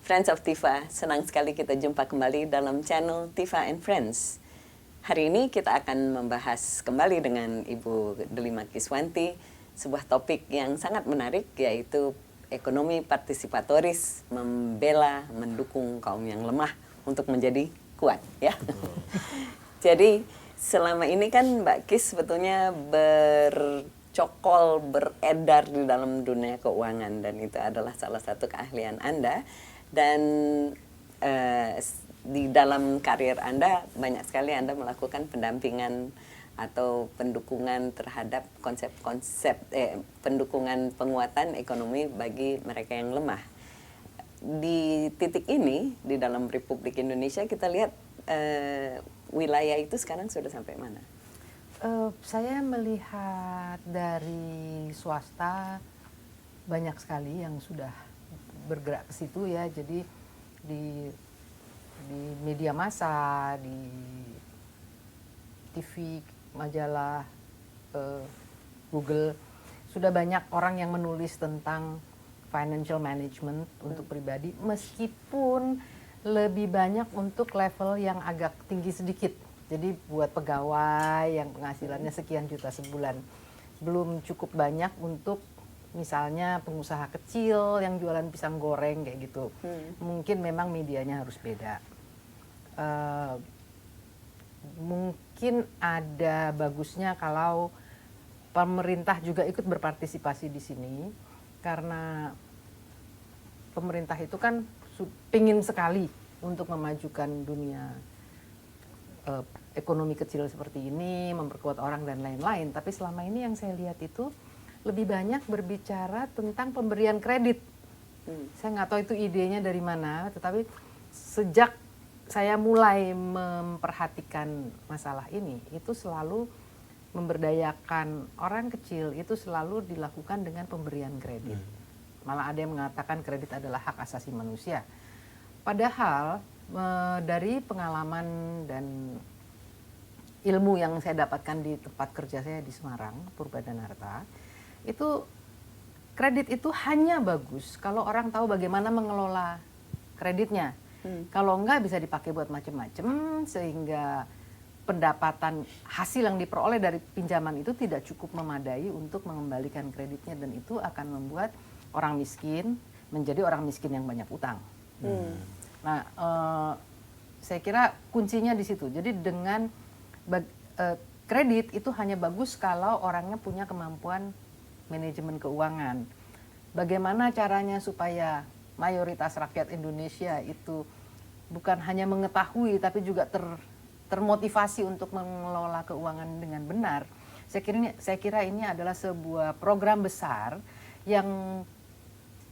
Friends of Tifa, senang sekali kita jumpa kembali dalam channel Tifa and Friends. Hari ini kita akan membahas kembali dengan Ibu Delima Kiswanti sebuah topik yang sangat menarik, yaitu ekonomi partisipatoris, membela, mendukung kaum yang lemah untuk menjadi kuat, ya. Jadi selama ini kan Mbak Kis sebetulnya bercokol, beredar di dalam dunia keuangan, dan itu adalah salah satu keahlian Anda. Dan di dalam karir Anda banyak sekali Anda melakukan pendampingan atau pendukungan terhadap konsep-konsep pendukungan penguatan ekonomi bagi mereka yang lemah. Di titik ini di dalam Republik Indonesia kita lihat wilayah itu sekarang sudah sampai mana? Saya melihat dari swasta banyak sekali yang sudah bergerak ke situ, ya. Jadi di media massa, di TV, majalah, Google, sudah banyak orang yang menulis tentang financial management untuk pribadi, meskipun lebih banyak untuk level yang agak tinggi sedikit. Jadi buat pegawai yang penghasilannya sekian juta sebulan, belum cukup banyak untuk misalnya pengusaha kecil yang jualan pisang goreng kayak gitu. Mungkin memang medianya harus beda. Mungkin ada bagusnya kalau pemerintah juga ikut berpartisipasi di sini, karena pemerintah itu kan pingin sekali untuk memajukan dunia ekonomi kecil seperti ini, memperkuat orang dan lain-lain. Tapi selama ini yang saya lihat itu lebih banyak berbicara tentang pemberian kredit. Saya nggak tahu itu idenya dari mana, tetapi sejak saya mulai memperhatikan masalah ini, itu selalu memberdayakan orang kecil, itu selalu dilakukan dengan pemberian kredit. Malah ada yang mengatakan kredit adalah hak asasi manusia. Padahal dari pengalaman dan ilmu yang saya dapatkan di tempat kerja saya di Semarang, Purbadanarta, itu kredit itu hanya bagus kalau orang tahu bagaimana mengelola kreditnya. Kalau enggak bisa dipakai buat macam-macam, sehingga pendapatan hasil yang diperoleh dari pinjaman itu tidak cukup memadai untuk mengembalikan kreditnya, dan itu akan membuat orang miskin menjadi orang miskin yang banyak utang. Nah, saya kira kuncinya di situ. Jadi dengan kredit itu hanya bagus kalau orangnya punya kemampuan manajemen keuangan. Bagaimana caranya supaya mayoritas rakyat Indonesia itu bukan hanya mengetahui tapi juga termotivasi untuk mengelola keuangan dengan benar. Saya kira ini adalah sebuah program besar yang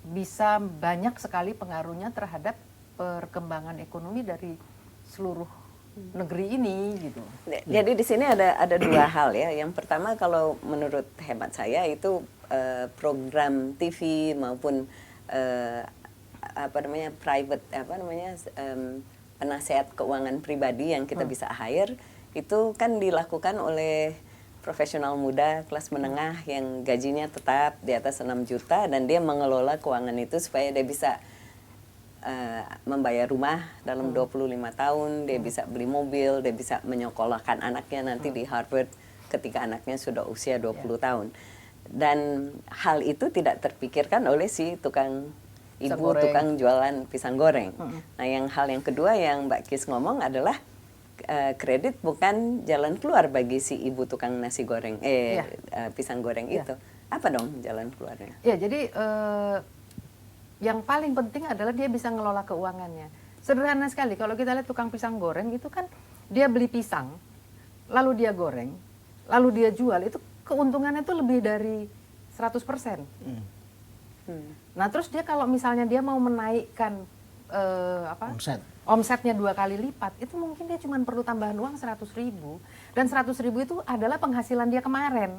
bisa banyak sekali pengaruhnya terhadap perkembangan ekonomi dari seluruh negeri ini, gitu. Jadi di sini ada dua hal, ya. Yang pertama, kalau menurut hemat saya itu program TV maupun penasehat keuangan pribadi yang kita bisa hire, itu kan dilakukan oleh profesional muda kelas menengah yang gajinya tetap di atas 6 juta, dan dia mengelola keuangan itu supaya dia bisa membayar rumah dalam 25 tahun, dia bisa beli mobil, dia bisa menyekolahkan anaknya nanti di Harvard ketika anaknya sudah usia 20 tahun. Dan hal itu tidak terpikirkan oleh si tukang tukang jualan pisang goreng. Nah, hal yang kedua yang Mbak Kis ngomong adalah kredit bukan jalan keluar bagi si ibu tukang nasi goreng, pisang goreng itu. Apa dong jalan keluarnya? Ya, jadi yang paling penting adalah dia bisa ngelola keuangannya. Sederhana sekali, kalau kita lihat tukang pisang goreng itu kan dia beli pisang, lalu dia goreng, lalu dia jual, itu keuntungannya itu lebih dari 100%. Nah, terus dia kalau misalnya dia mau menaikkan omsetnya 2 kali lipat, itu mungkin dia cuma perlu tambahan uang 100.000, dan 100.000 itu adalah penghasilan dia kemarin,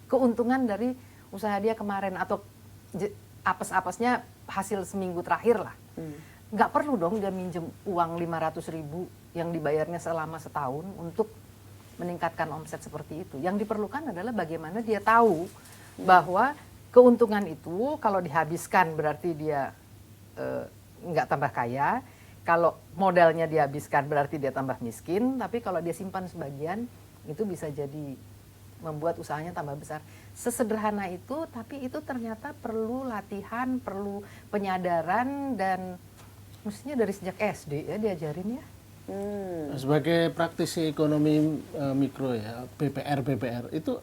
keuntungan dari usaha dia kemarin, atau apes-apesnya hasil seminggu terakhir lah. Nggak perlu dong dia minjem uang 500.000 yang dibayarnya selama setahun untuk meningkatkan omset seperti itu. Yang diperlukan adalah bagaimana dia tahu bahwa keuntungan itu kalau dihabiskan berarti dia nggak tambah kaya. Kalau modalnya dihabiskan berarti dia tambah miskin. Tapi kalau dia simpan sebagian, itu bisa jadi membuat usahanya tambah besar. Sesederhana itu, tapi itu ternyata perlu latihan, perlu penyadaran, dan mestinya dari sejak SD ya diajarin ya. Sebagai praktisi ekonomi mikro ya, BPR itu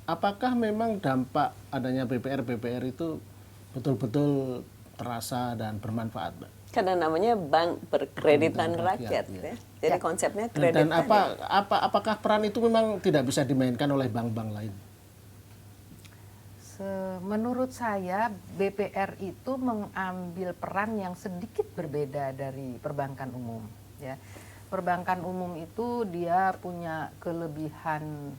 apakah memang dampak adanya BPR itu betul-betul terasa dan bermanfaat, Mbak? Karena namanya bank perkreditan rakyat, ya. ya. Jadi konsepnya Dan kredit apakah peran itu memang tidak bisa dimainkan oleh bank-bank lain? Menurut saya BPR itu mengambil peran yang sedikit berbeda dari perbankan umum. Ya, perbankan umum itu dia punya kelebihan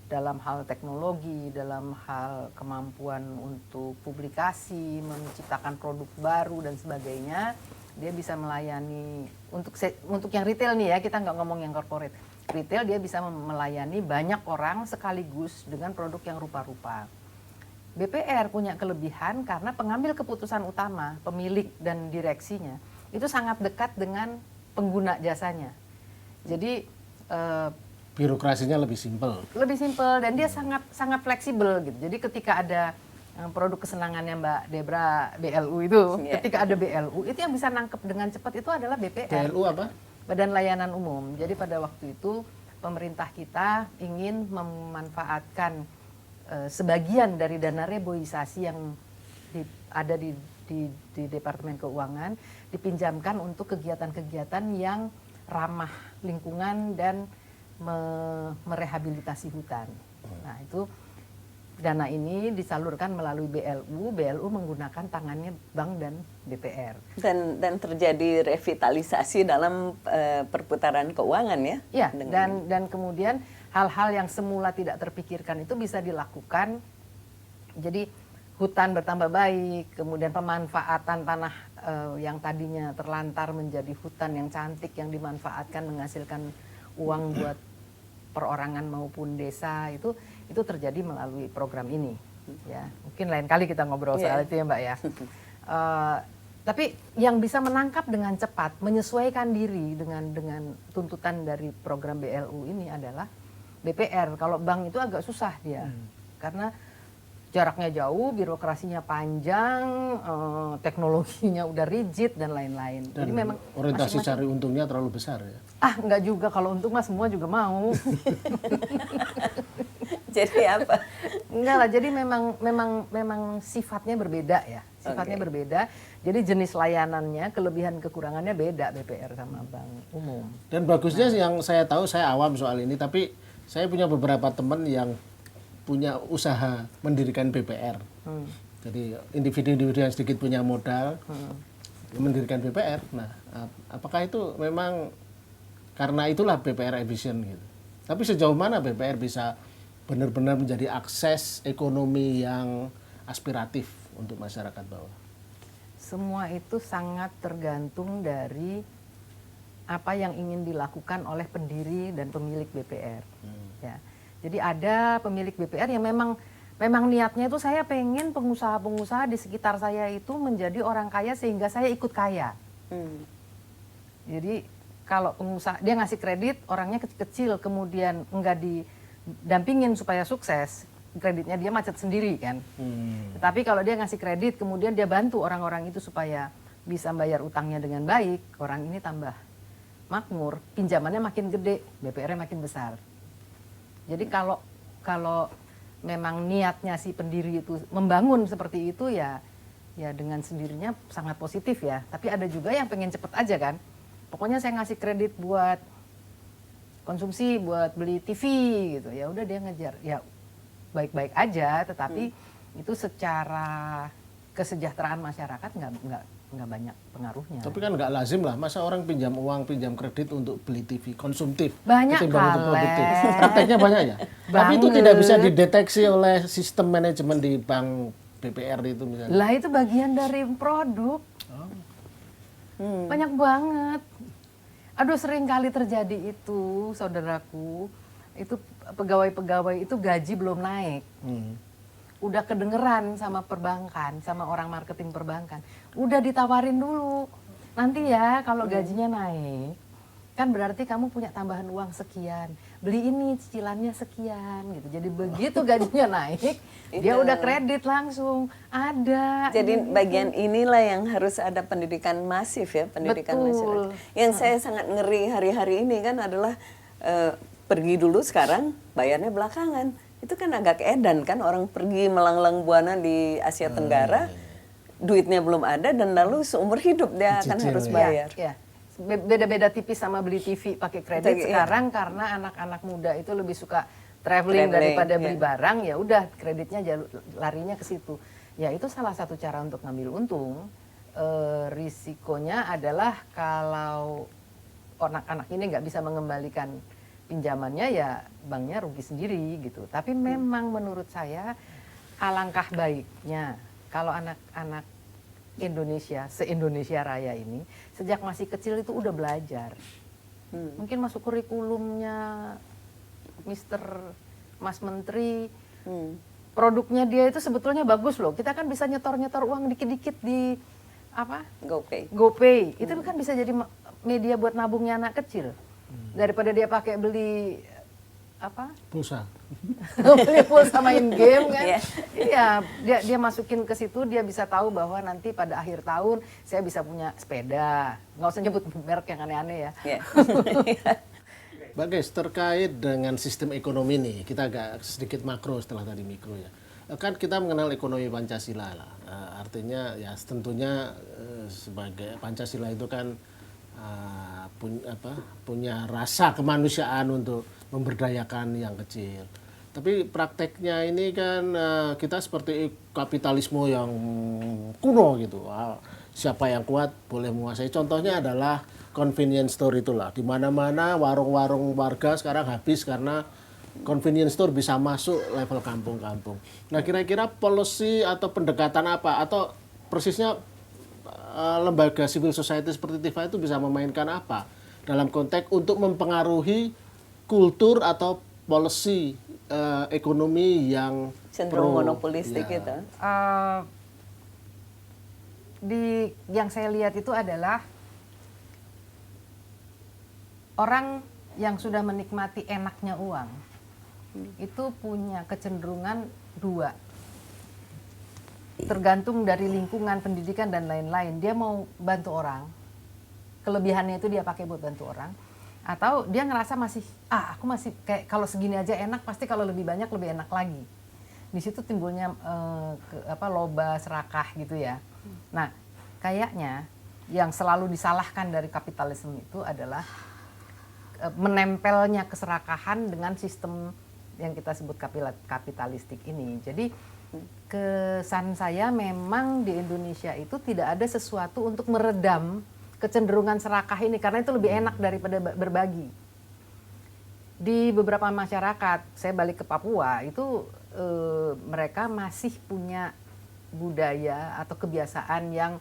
dalam hal teknologi, dalam hal kemampuan untuk publikasi, menciptakan produk baru dan sebagainya. Dia bisa melayani untuk yang retail nih ya, kita nggak ngomong yang corporate. Retail dia bisa melayani banyak orang sekaligus dengan produk yang rupa-rupa. BPR punya kelebihan karena pengambil keputusan utama, pemilik dan direksinya, itu sangat dekat dengan pengguna jasanya. Jadi birokrasinya lebih simpel. Lebih simpel dan dia sangat fleksibel gitu. Jadi ketika ada produk kesenangannya Mbak Debra BLU itu, ketika ada BLU itu yang bisa nangkep dengan cepat itu adalah BPR. BLU apa? Badan Layanan Umum. Jadi pada waktu itu pemerintah kita ingin memanfaatkan sebagian dari dana reboisasi yang ada di Departemen Keuangan dipinjamkan untuk kegiatan-kegiatan yang ramah lingkungan dan merehabilitasi hutan. Nah itu dana ini disalurkan melalui BLU menggunakan tangannya bank dan BPR. Dan terjadi revitalisasi dalam perputaran keuangan ya? Ya, dan kemudian hal-hal yang semula tidak terpikirkan itu bisa dilakukan. Jadi hutan bertambah baik, kemudian pemanfaatan tanah yang tadinya terlantar menjadi hutan yang cantik yang dimanfaatkan menghasilkan uang buat perorangan maupun desa itu terjadi melalui program ini. Ya, mungkin lain kali kita ngobrol soal itu ya Mbak ya. Tapi yang bisa menangkap dengan cepat, menyesuaikan diri dengan tuntutan dari program BLU ini adalah BPR. Kalau bank itu agak susah dia, karena jaraknya jauh, birokrasinya panjang, teknologinya udah rigid dan lain-lain. Dan jadi memang orientasi cari untungnya terlalu besar ya? Enggak juga, kalau untung mah semua juga mau. Jadi apa? Enggak lah, jadi memang sifatnya berbeda ya. Sifatnya berbeda. Jadi jenis layanannya, kelebihan kekurangannya beda BPR sama bank umum. Dan bagusnya yang saya tahu, saya awam soal ini, tapi saya punya beberapa teman yang punya usaha mendirikan BPR. Jadi individu-individu yang sedikit punya modal mendirikan BPR. Nah, apakah itu memang karena itulah BPR efisien gitu? Tapi sejauh mana BPR bisa benar-benar menjadi akses ekonomi yang aspiratif untuk masyarakat bawah? Semua itu sangat tergantung dari apa yang ingin dilakukan oleh pendiri dan pemilik BPR. Ya. Jadi ada pemilik BPR yang memang niatnya itu saya pengen pengusaha-pengusaha di sekitar saya itu menjadi orang kaya sehingga saya ikut kaya. Jadi kalau pengusaha dia ngasih kredit orangnya kecil-kecil kemudian enggak didampingin supaya sukses, kreditnya dia macet sendiri kan. Tetapi kalau dia ngasih kredit kemudian dia bantu orang-orang itu supaya bisa bayar utangnya dengan baik, orang ini tambah makmur, pinjamannya makin gede, BPR-nya makin besar. Jadi kalau memang niatnya si pendiri itu membangun seperti itu ya dengan sendirinya sangat positif ya. Tapi ada juga yang pengen cepet aja kan. Pokoknya saya ngasih kredit buat konsumsi, buat beli TV gitu. Ya udah dia ngejar. Ya baik-baik aja, tetapi itu secara kesejahteraan masyarakat nggak banyak pengaruhnya. Tapi kan nggak lazim lah, masa orang pinjam uang, pinjam kredit untuk beli TV konsumtif. Banyak kali. Prakteknya banyak ya. Tapi itu tidak bisa dideteksi oleh sistem manajemen di bank BPR itu misalnya. Lah itu bagian dari produk. Banyak banget. Aduh sering kali terjadi itu, saudaraku. Itu pegawai-pegawai itu gaji belum naik. udah kedengeran sama perbankan, sama orang marketing perbankan, udah ditawarin dulu. Nanti ya kalau gajinya naik, kan berarti kamu punya tambahan uang sekian. Beli ini cicilannya sekian gitu. Jadi begitu gajinya naik, dia udah kredit langsung. Ada. Jadi bagian inilah yang harus ada pendidikan masif ya, pendidikan Betul. masyarakat. Yang saya sangat ngeri hari-hari ini kan adalah pergi dulu sekarang, bayarnya belakangan. Itu kan agak edan kan, orang pergi melanglang buana di Asia Tenggara, duitnya belum ada dan lalu seumur hidup dia akan Cicil, harus ya. bayar. Ya. Beda-beda tipis sama beli TV pakai kredit Iya. sekarang karena anak-anak muda itu lebih suka traveling daripada beli barang, ya udah kreditnya larinya ke situ. Ya itu salah satu cara untuk ngambil untung. Risikonya adalah kalau anak-anak ini nggak bisa mengembalikan pinjamannya, ya banknya rugi sendiri gitu. Tapi memang menurut saya alangkah baiknya kalau anak-anak Indonesia, se-Indonesia Raya ini sejak masih kecil itu udah belajar. Mungkin masuk kurikulumnya Mas Menteri, produknya dia itu sebetulnya bagus loh. Kita kan bisa nyetor-nyetor uang dikit-dikit di apa? GoPay. GoPay. Itu kan bisa jadi media buat nabungnya anak kecil. Daripada dia pakai beli apa? Pulsa. Beli pulsa main game kan. Iya. Iya, dia masukin ke situ, dia bisa tahu bahwa nanti pada akhir tahun saya bisa punya sepeda. Nggak usah nyebut merek yang aneh-aneh ya. Ya. Bagus, terkait dengan sistem ekonomi nih, kita agak sedikit makro setelah tadi mikro ya. Kan kita mengenal ekonomi Pancasila lah. Artinya ya tentunya sebagai Pancasila itu kan punya rasa kemanusiaan untuk memberdayakan yang kecil. Tapi prakteknya ini kan kita seperti kapitalisme yang kuno gitu. Siapa yang kuat boleh menguasai. Contohnya adalah convenience store itulah. Di mana-mana warung-warung warga sekarang habis karena convenience store bisa masuk level kampung-kampung. Nah, kira-kira policy atau pendekatan apa atau persisnya lembaga civil society seperti TIFA itu bisa memainkan apa dalam konteks untuk mempengaruhi kultur atau policy ekonomi yang Cenderung monopolistik gitu. Yang saya lihat itu adalah orang yang sudah menikmati enaknya uang itu punya kecenderungan dua. Tergantung dari lingkungan, pendidikan dan lain-lain. Dia mau bantu orang, kelebihannya itu dia pakai buat bantu orang, atau dia ngerasa aku masih kayak kalau segini aja enak, pasti kalau lebih banyak lebih enak lagi. Di situ timbulnya loba serakah gitu ya. Nah, kayaknya yang selalu disalahkan dari kapitalisme itu adalah menempelnya keserakahan dengan sistem yang kita sebut kapitalistik ini. Jadi kesan saya memang di Indonesia itu tidak ada sesuatu untuk meredam kecenderungan serakah ini, karena itu lebih enak daripada berbagi. Di beberapa masyarakat, saya balik ke Papua, itu mereka masih punya budaya atau kebiasaan yang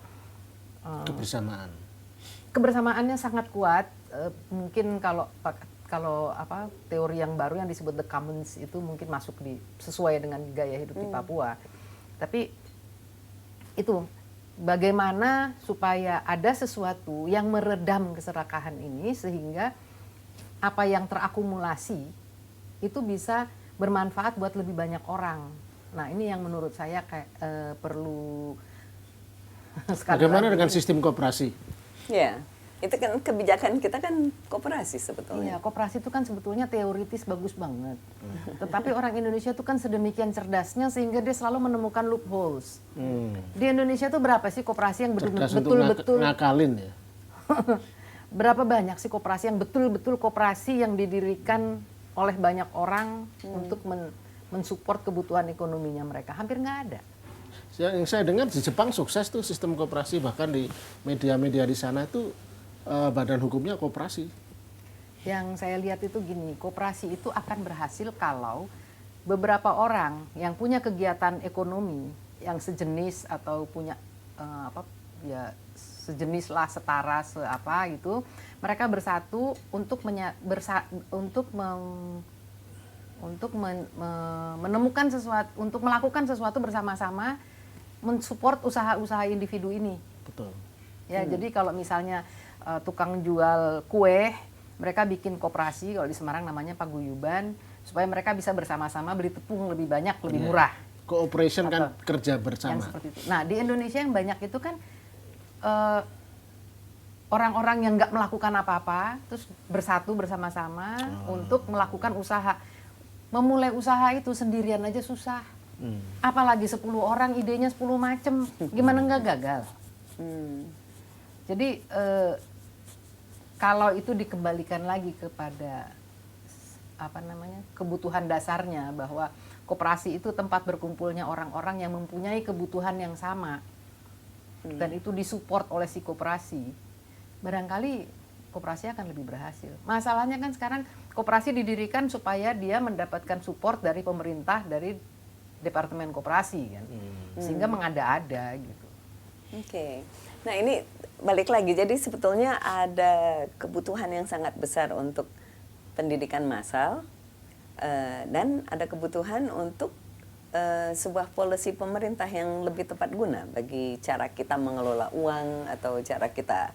kebersamaannya sangat kuat. Mungkin kalau teori yang baru yang disebut the commons itu mungkin masuk sesuai dengan gaya hidup di Papua. Tapi itu bagaimana supaya ada sesuatu yang meredam keserakahan ini sehingga apa yang terakumulasi itu bisa bermanfaat buat lebih banyak orang. Nah, ini yang menurut saya perlu bagaimana dengan sistem koperasi? Ya. Itu kan kebijakan kita kan koperasi sebetulnya. Iya, koperasi itu kan sebetulnya teoritis bagus banget. Tetapi orang Indonesia itu kan sedemikian cerdasnya sehingga dia selalu menemukan loopholes. Di Indonesia tuh berapa sih koperasi yang betul-betul ngakalin ya? Berapa banyak sih koperasi yang betul-betul koperasi yang didirikan oleh banyak orang untuk mensupport kebutuhan ekonominya mereka? Hampir nggak ada. Yang saya dengar di Jepang sukses tuh sistem koperasi, bahkan di media-media di sana itu badan hukumnya koperasi. Yang saya lihat itu gini, koperasi itu akan berhasil kalau beberapa orang yang punya kegiatan ekonomi yang sejenis atau punya sejenis lah, setara, untuk menemukan sesuatu, untuk melakukan sesuatu bersama-sama, mensupport usaha-usaha individu ini. Betul. Ya, jadi kalau misalnya tukang jual kue, mereka bikin koperasi, kalau di Semarang namanya paguyuban, supaya mereka bisa bersama-sama beli tepung lebih banyak, lebih murah. Cooperation kan kerja Yang bersama. seperti itu. Nah, di Indonesia yang banyak itu kan orang-orang yang nggak melakukan apa-apa, terus bersatu bersama-sama untuk melakukan usaha. Memulai usaha itu sendirian aja susah. Apalagi 10 orang, idenya 10 macem, gimana nggak gagal? Jadi kalau itu dikembalikan lagi kepada apa namanya, kebutuhan dasarnya, bahwa koperasi itu tempat berkumpulnya orang-orang yang mempunyai kebutuhan yang sama, dan itu disupport oleh si koperasi, barangkali koperasi akan lebih berhasil. Masalahnya kan sekarang koperasi didirikan supaya dia mendapatkan support dari pemerintah, dari departemen koperasi kan, sehingga mengada-ada gitu. Oke. Nah, ini balik lagi, jadi sebetulnya ada kebutuhan yang sangat besar untuk pendidikan massal, dan ada kebutuhan untuk sebuah policy pemerintah yang lebih tepat guna bagi cara kita mengelola uang, atau cara kita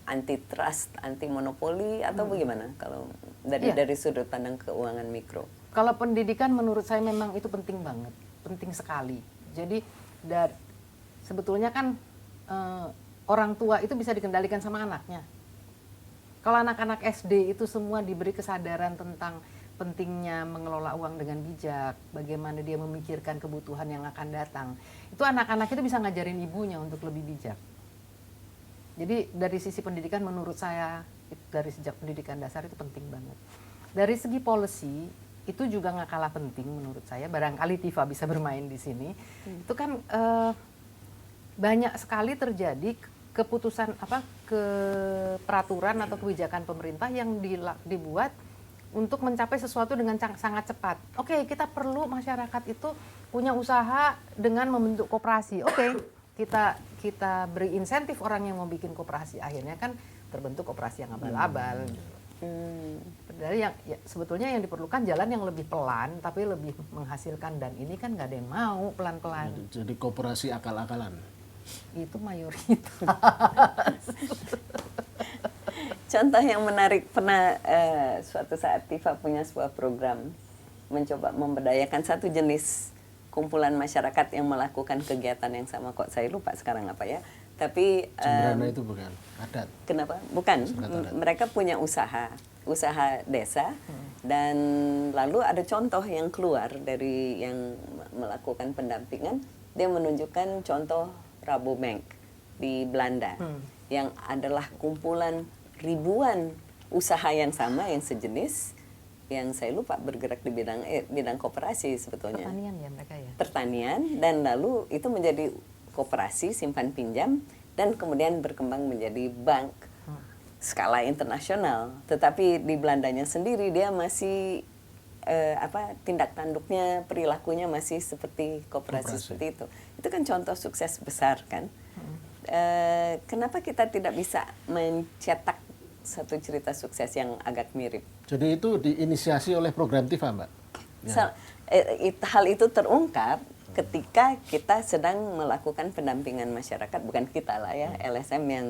anti trust, anti monopoli, atau bagaimana kalau dari sudut pandang keuangan mikro? Kalau pendidikan menurut saya memang itu penting banget, penting sekali. Jadi sebetulnya kan orang tua itu bisa dikendalikan sama anaknya. Kalau anak-anak SD itu semua diberi kesadaran tentang pentingnya mengelola uang dengan bijak, bagaimana dia memikirkan kebutuhan yang akan datang, itu anak-anak itu bisa ngajarin ibunya untuk lebih bijak. Jadi dari sisi pendidikan menurut saya, dari sejak pendidikan dasar itu penting banget. Dari segi policy itu juga nggak kalah penting menurut saya. Barangkali Tifa bisa bermain di sini. Itu kan banyak sekali terjadi keputusan peraturan atau kebijakan pemerintah yang dibuat untuk mencapai sesuatu dengan sangat cepat. Oke, kita perlu masyarakat itu punya usaha dengan membentuk koperasi. Oke, kita beri insentif orang yang mau bikin koperasi, akhirnya kan terbentuk koperasi yang abal-abal. Padahal sebetulnya yang diperlukan jalan yang lebih pelan tapi lebih menghasilkan, dan ini kan nggak ada yang mau pelan-pelan. Jadi koperasi akal-akalan. Itu mayoritas. Contoh yang menarik, pernah suatu saat Tifa punya sebuah program mencoba memberdayakan satu jenis kumpulan masyarakat yang melakukan kegiatan yang sama, kok saya lupa sekarang apa ya. Tapi Cemberana itu bukan adat. Kenapa? Bukan. Mereka punya usaha desa, dan lalu ada contoh yang keluar dari yang melakukan pendampingan. Dia menunjukkan contoh Rabobank di Belanda, yang adalah kumpulan ribuan usaha yang sama, yang sejenis, yang saya lupa bergerak di bidang koperasi sebetulnya. Pertanian ya mereka ya. Pertanian, dan lalu itu menjadi koperasi simpan pinjam, dan kemudian berkembang menjadi bank skala internasional. Tetapi di Belandanya sendiri dia masih tindak tanduknya, perilakunya masih seperti koperasi seperti itu. Itu kan contoh sukses besar kan. Kenapa kita tidak bisa mencetak satu cerita sukses yang agak mirip? Jadi itu diinisiasi oleh program Tifa, Mbak? Ya. Hal itu terungkap ketika kita sedang melakukan pendampingan masyarakat, bukan kita lah ya, LSM yang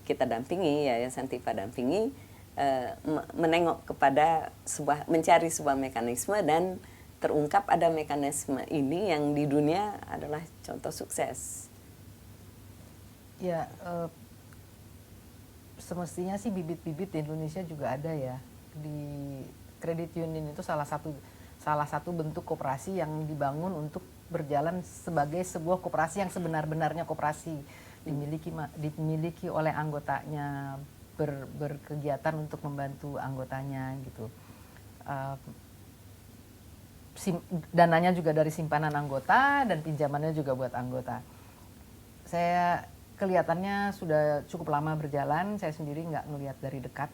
kita dampingi, Yayasan Tifa dampingi, menengok kepada mencari sebuah mekanisme, dan terungkap ada mekanisme ini yang di dunia adalah contoh sukses. Ya, semestinya sih bibit-bibit di Indonesia juga ada ya. Di credit union itu salah satu bentuk koperasi yang dibangun untuk berjalan sebagai sebuah koperasi yang sebenar-benarnya koperasi, dimiliki oleh anggotanya, berkegiatan untuk membantu anggotanya gitu. Dananya juga dari simpanan anggota dan pinjamannya juga buat anggota. Saya kelihatannya sudah cukup lama berjalan, saya sendiri nggak ngelihat dari dekat,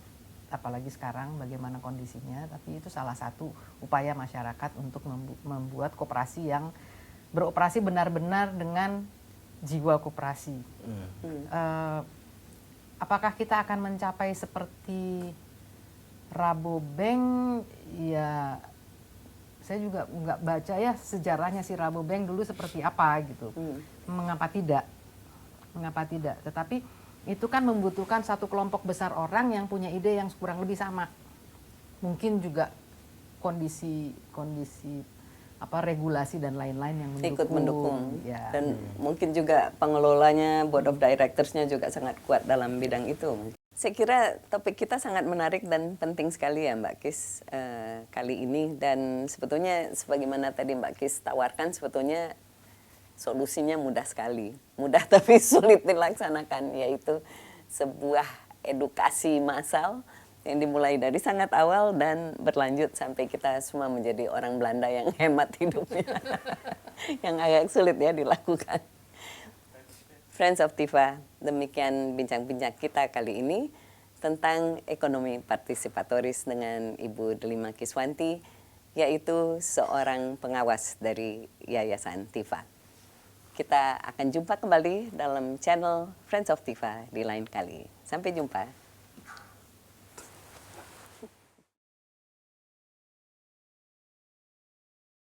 apalagi sekarang bagaimana kondisinya, tapi itu salah satu upaya masyarakat untuk membuat koperasi yang beroperasi benar-benar dengan jiwa koperasi. Apakah kita akan mencapai seperti Rabobank? Ya saya juga nggak baca ya sejarahnya si Rabobank dulu seperti apa gitu. Mengapa tidak? Mengapa tidak? Tetapi itu kan membutuhkan satu kelompok besar orang yang punya ide yang kurang lebih sama. Mungkin juga kondisi regulasi dan lain-lain yang mendukung. Ikut mendukung. Ya. Dan mungkin juga pengelolanya, board of directors-nya juga sangat kuat dalam bidang itu. Saya kira topik kita sangat menarik dan penting sekali ya Mbak Kis kali ini. Dan sebetulnya sebagaimana tadi Mbak Kis tawarkan, sebetulnya solusinya mudah sekali. Mudah tapi sulit dilaksanakan, yaitu sebuah edukasi massal yang dimulai dari sangat awal dan berlanjut sampai kita semua menjadi orang Belanda yang hemat hidupnya. Yang agak sulit ya dilakukan. Friends of Tifa, demikian bincang-bincang kita kali ini tentang ekonomi partisipatoris dengan Ibu Delima Kiswanti, yaitu seorang pengawas dari Yayasan Tifa. Kita akan jumpa kembali dalam channel Friends of Tifa di lain kali. Sampai jumpa.